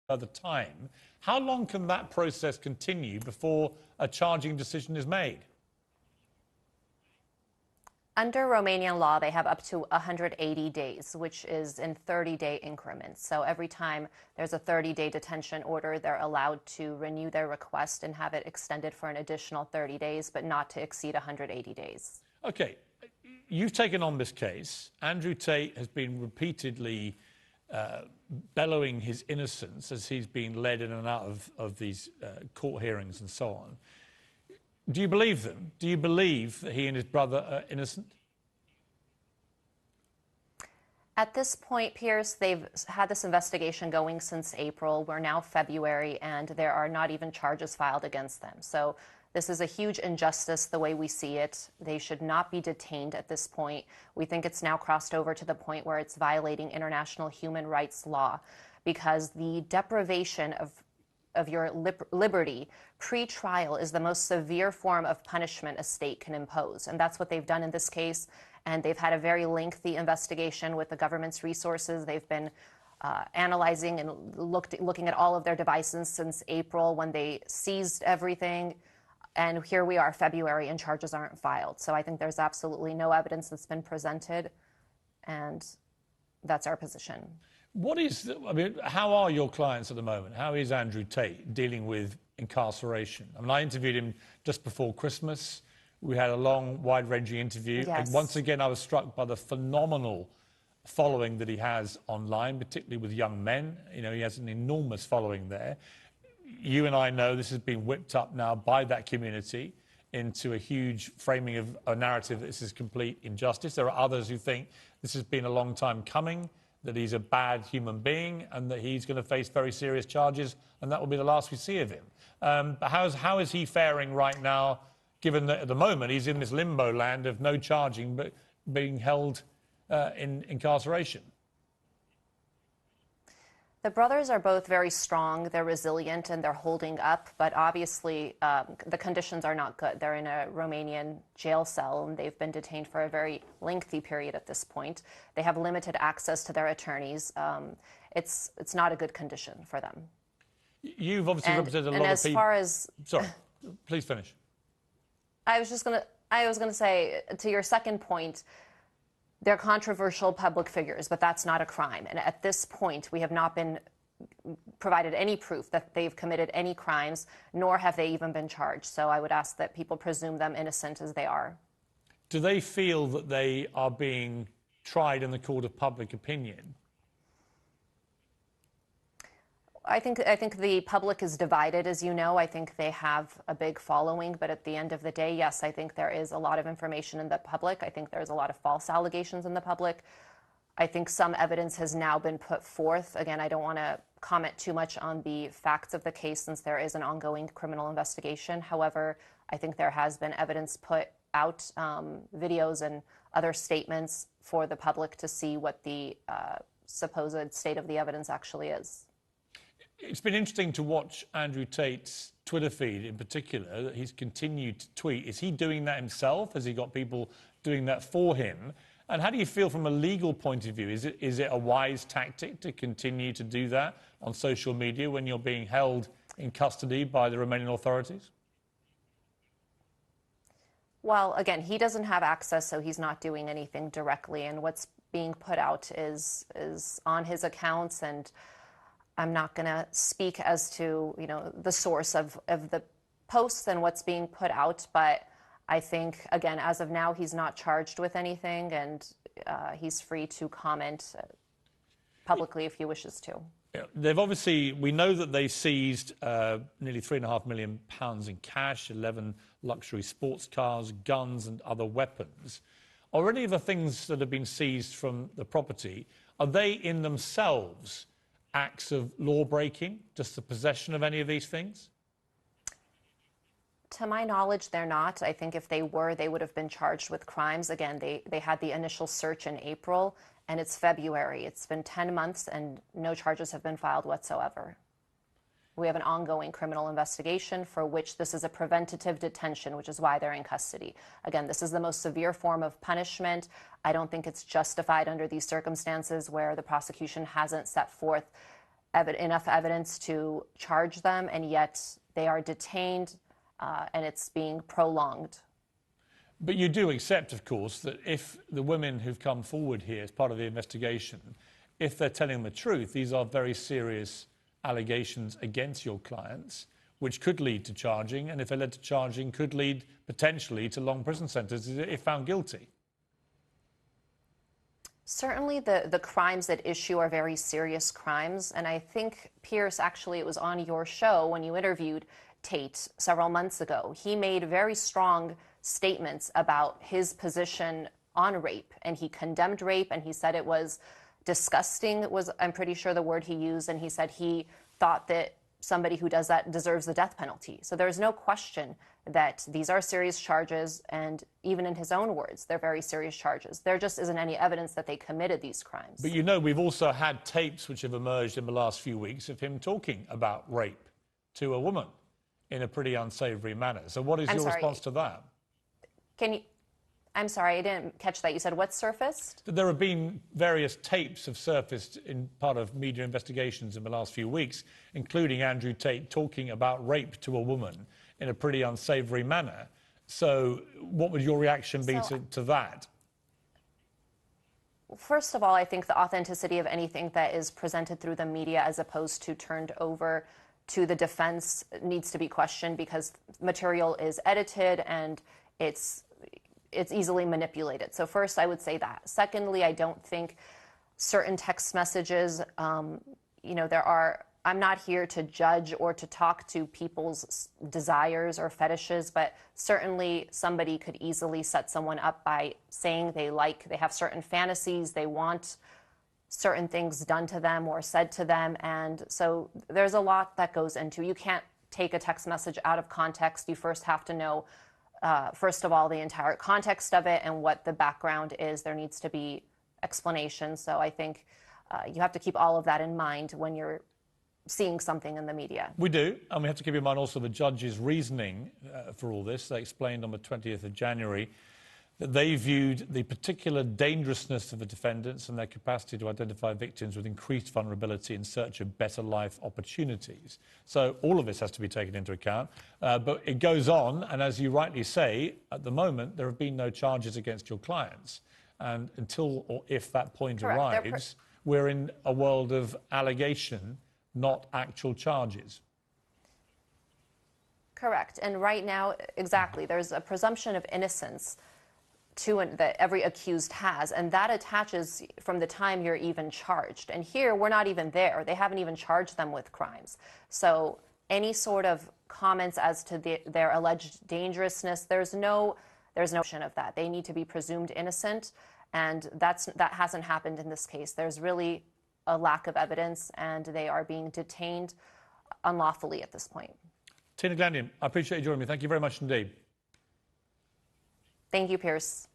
further time. How long can that process continue before a charging decision is made? Under Romanian law, they have up to 180 days, which is in 30-day increments. So every time there's a 30-day detention order, they're allowed to renew their request and have it extended for an additional 30 days, but not to exceed 180 days. Okay, you've taken on this case. Andrew Tate has been repeatedly bellowing his innocence as he's been led in and out of these court hearings and so on. Do you believe them? Do you believe that he and his brother are innocent? At this point, Piers, they've had this investigation going since April. We're now February, and there are not even charges filed against them. So this is a huge injustice the way we see it. They should not be detained at this point. We think it's now crossed over to the point where it's violating international human rights law, because the deprivation of your liberty pre-trial is the most severe form of punishment a state can impose. And that's what they've done in this case. And they've had a very lengthy investigation with the government's resources. They've been analyzing and looking at all of their devices since April when they seized everything. And here we are, February, and charges aren't filed. So I think there's absolutely no evidence that's been presented. And that's our position. How are your clients at the moment? How is Andrew Tate dealing with incarceration? I mean, I interviewed him just before Christmas. We had a long, wide-ranging interview. Yes. And once again, I was struck by the phenomenal following that he has online, particularly with young men. You know, he has an enormous following there. You and I know this has been whipped up now by that community into a huge framing of a narrative that this is complete injustice. There are others who think this has been a long time coming, that he's a bad human being and that he's going to face very serious charges, and that will be the last we see of him. But how is he faring right now, given that at the moment he's in this limbo land of no charging but being held in incarceration? The brothers are both very strong, they're resilient, and they're holding up, but obviously the conditions are not good. They're in a Romanian jail cell, and they've been detained for a very lengthy period at this point. They have limited access to their attorneys. It's not a good condition for them. You've obviously represented a lot of people. And as far as... Sorry, please finish. I was going to say, to your second point, they're controversial public figures, but that's not a crime. And at this point, we have not been provided any proof that they've committed any crimes, nor have they even been charged. So I would ask that people presume them innocent as they are. Do they feel that they are being tried in the court of public opinion? I think the public is divided, as you know. I think they have a big following, but at the end of the day, yes, I think there is a lot of information in the public. I think there's a lot of false allegations in the public. I think some evidence has now been put forth. Again, I don't want to comment too much on the facts of the case since there is an ongoing criminal investigation. However, I think there has been evidence put out, videos and other statements for the public to see what the supposed state of the evidence actually is. It's been interesting to watch Andrew Tate's Twitter feed in particular, that he's continued to tweet. Is he doing that himself? Has he got people doing that for him? And how do you feel from a legal point of view? Is it a wise tactic to continue to do that on social media when you're being held in custody by the Romanian authorities? Well, again, he doesn't have access, so he's not doing anything directly. And what's being put out is on his accounts, and I'm not going to speak as to, the source of the posts and what's being put out, but I think, again, as of now, he's not charged with anything, and he's free to comment publicly if he wishes to. Yeah, we know that they seized nearly £3.5 million in cash, 11 luxury sports cars, guns and other weapons. Are any of the things that have been seized from the property, are they in themselves acts of law-breaking, just the possession of any of these things? To my knowledge, they're not. I think if they were, they would have been charged with crimes. Again, they had the initial search in April, and it's February. It's been 10 months, and no charges have been filed whatsoever. We have an ongoing criminal investigation for which this is a preventative detention, which is why they're in custody. Again, this is the most severe form of punishment. I don't think it's justified under these circumstances where the prosecution hasn't set forth enough evidence to charge them, and yet they are detained and it's being prolonged. But you do accept, of course, that if the women who've come forward here as part of the investigation, if they're telling the truth, these are very serious allegations against your clients, which could lead to charging, and if they're led to charging, could lead potentially to long prison sentences if found guilty. Certainly the crimes at issue are very serious crimes, and I think, Pierce, actually it was on your show when you interviewed Tate several months ago. He made very strong statements about his position on rape, and he condemned rape, and he said it was disgusting, was, I'm pretty sure, the word he used, and he said he thought that somebody who does that deserves the death penalty. So there's no question that these are serious charges, and even in his own words, they're very serious charges. There just isn't any evidence that they committed these crimes. But you know, we've also had tapes which have emerged in the last few weeks of him talking about rape to a woman in a pretty unsavory manner. So what is your response to that? I'm sorry, I didn't catch that. You said what surfaced? There have been various tapes have surfaced in part of media investigations in the last few weeks, including Andrew Tate talking about rape to a woman in a pretty unsavory manner. So what would your reaction be to that? First of all, I think the authenticity of anything that is presented through the media as opposed to turned over to the defense needs to be questioned, because material is edited and it's easily manipulated. So first, I would say that. Secondly, I don't think certain text messages, I'm not here to judge or to talk to people's desires or fetishes, but certainly somebody could easily set someone up by saying they have certain fantasies, they want certain things done to them or said to them. And so there's a lot that goes into. You can't take a text message out of context. You first have to know, first of all, the entire context of it and what the background is. There needs to be explanation. So I think you have to keep all of that in mind when you're seeing something in the media. We do, and we have to keep in mind also the judge's reasoning for all this. They explained on the 20th of January that they viewed the particular dangerousness of the defendants and their capacity to identify victims with increased vulnerability in search of better life opportunities. So all of this has to be taken into account. But it goes on, and as you rightly say, at the moment, there have been no charges against your clients. And until or if that point arrives, we're in a world of allegation, not actual charges. Correct. And right now, exactly, there's a presumption of innocence that every accused has, and that attaches from the time you're even charged. And here, we're not even there. They haven't even charged them with crimes. So any sort of comments as to their alleged dangerousness, there's no notion of that. They need to be presumed innocent, and that hasn't happened in this case. There's really a lack of evidence, and they are being detained unlawfully at this point. Tina Glandian, I appreciate you joining me. Thank you very much indeed. Thank you, Pierce.